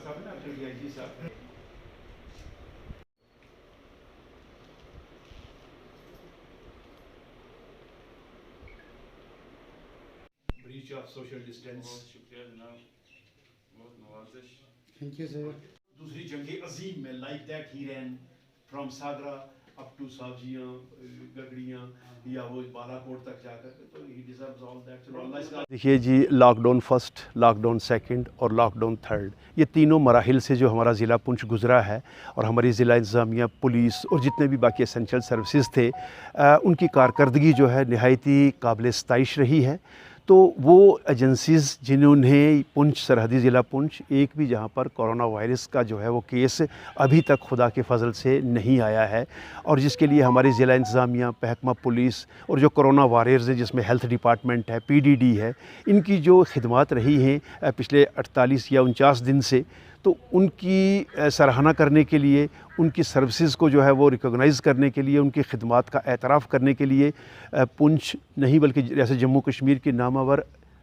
Breach of social distance. शुक्रिया जनाब, बहुत नवाजिश। Thank you sir. दूसरी जंग अजीम में like that he ran from सागरा अप टू सावजियाँ गगड़ियाँ या वो बालाकोट तक जाकर, तो ही डिजर्व्स ऑल दैट। चलो अल्लाह इसका। देखिए जी, लॉकडाउन फर्स्ट, लॉकडाउन सेकंड और लॉकडाउन थर्ड, ये तीनों मराहिल से जो हमारा ज़िला पुंछ गुज़रा है और हमारी ज़िला इंतज़ामिया, पुलिस और जितने भी बाकी एसेंशियल सर्विसेज थे, उनकी कारकर्दगी जो है नहायत ही काबिल सताइश रही है। तो वो एजेंसीज़ जिन्होंने पुंछ, सरहदी ज़िला पुंछ, एक भी जहाँ पर कोरोना वायरस का जो है वो केस अभी तक खुदा के फजल से नहीं आया है, और जिसके लिए हमारी ज़िला इंतज़ामिया, महकमा पुलिस और जो कोरोना वॉरियर्स है जिसमें हेल्थ डिपार्टमेंट है, पीडीडी है, इनकी जो खिदमात रही हैं पिछले 48 या 49 दिन से, तो उनकी सराहना करने के लिए, उनकी सर्विसेज को जो है वो रिकॉग्नाइज़ करने के लिए, उनकी खिदमात का एतराफ़ करने के लिए पुंछ नहीं बल्कि जैसे जम्मू कश्मीर की नामावर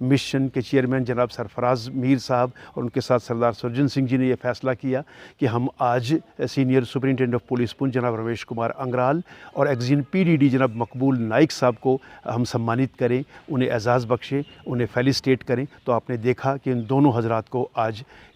मिशन के चेयरमैन जनाब सरफराज मीर साहब और उनके साथ सरदार सुरजन सिंह जी ने यह फ़ैसला किया कि हम आज सीनियर सपरइंटेंडेंट ऑफ पुलिस पुंछ जनाब रमेश कुमार अंगराल और एक्जिन पीडीडी जनाब मकबूल नायक साहब को हम सम्मानित करें, उन्हें एजाज़ बख्शें, उन्हें फेलिसिटेट करें। तो आपने देखा कि इन दोनों हज़रात को आज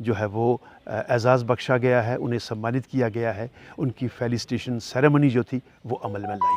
जो है वो एजाज़ बख्शा गया है, उन्हें सम्मानित किया गया है। उनकी फेलिसिटेशन सेरेमनी जो थी वो अमल में लाई।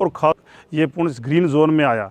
और खास ये पुंछ ग्रीन जोन में आया।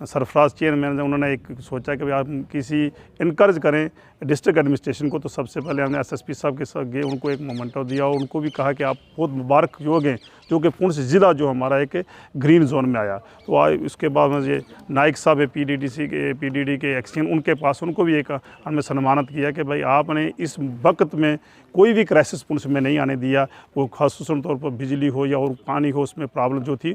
सरफराज चेयरमैन ने उन्होंने एक सोचा कि भाई आप किसी इनकरेज करें डिस्ट्रिक्ट एडमिनिस्ट्रेशन को। तो सबसे पहले हमने एसएसपी साहब के साथ गए, उनको एक मोमेंटो दिया और उनको भी कहा कि आप बहुत मुबारक योग हैं जो कि पुंछ ज़िला जो हमारा एक ग्रीन जोन में आया। तो आज उसके बाद मुझे नायक साहब है पीडीडी के एक्शन, उनके पास उनको भी एक हमने सम्मानित किया कि भाई आपने इस वक्त में कोई भी क्राइसिस पुंछ में नहीं आने दिया। वो खासूसन तौर पर बिजली हो या और पानी हो, उसमें प्रॉब्लम जो थी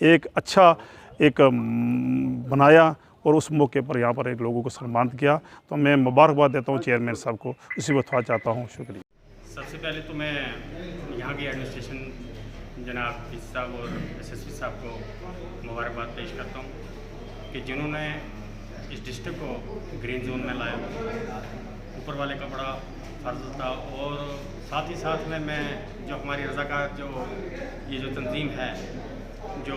एक अच्छा एक बनाया और उस मौके पर यहाँ पर एक लोगों को सम्मानित किया। तो मैं मुबारकबाद देता हूँ चेयरमैन साहब को, इसी वक्त चाहता हूँ। शुक्रिया। सबसे पहले तो मैं यहाँ की एडमिनिस्ट्रेशन जनाब डी साहब और एसएसपी साहब को मुबारकबाद पेश करता हूँ कि जिन्होंने इस डिस्ट्रिक्ट को ग्रीन जोन में लाया। ऊपर वाले का बड़ा फर्ज था, और साथ ही साथ में मैं जो हमारी रज़ाकार जो ये जो तंजीम है, जो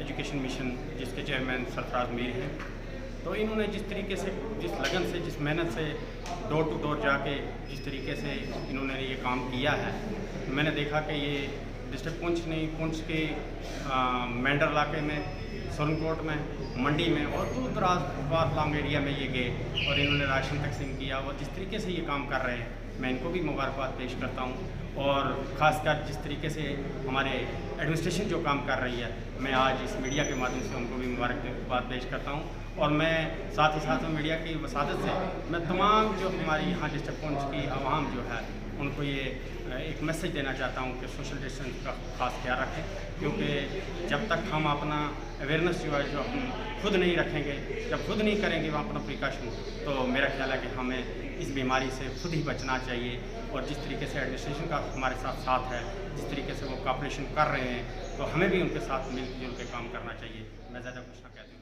एजुकेशन मिशन जिसके चेयरमैन सरफराज मीर हैं, तो इन्होंने जिस तरीके से, जिस लगन से, जिस मेहनत से डोर टू डोर जाके जिस तरीके से इन्होंने ये काम किया है, मैंने देखा कि ये डिस्ट्रिक्ट पुंछ नहीं, पुंछ के मेंढर इलाके में, सुरनकोट में, मंडी में और दूर दराज फार लॉन्ग एरिया में ये गए और इन्होंने राशन तकसीम किया। और जिस तरीके से ये काम कर रहे हैं, मैं इनको भी मुबारकबाद पेश करता हूँ। और ख़ासकर जिस तरीके से हमारे एडमिनिस्ट्रेशन जो काम कर रही है, मैं आज इस मीडिया के माध्यम से उनको भी मुबारकबाद पेश करता हूँ। और मैं साथ ही साथ में मीडिया की वसादत से मैं तमाम जो हमारी यहाँ डिस्ट्रिक्ट पुंछ की आवाम जो है उनको ये एक मैसेज देना चाहता हूँ कि सोशल डिस्टेंस का खास ख्याल रखें, क्योंकि जब तक हम अपना अवेयरनेस जो है जो हम खुद नहीं रखेंगे, जब खुद नहीं करेंगे वहाँ अपना प्रिकॉशन, तो मेरा ख्याल है कि हमें इस बीमारी से खुद ही बचना चाहिए। और जिस तरीके से एडमिनिस्ट्रेशन का हमारे साथ है, जिस तरीके से वो कॉपरेशन कर रहे हैं, तो हमें भी उनके साथ मिलजुल के काम करना चाहिए। मैं ज़्यादा कुछ ना कहती हूँ।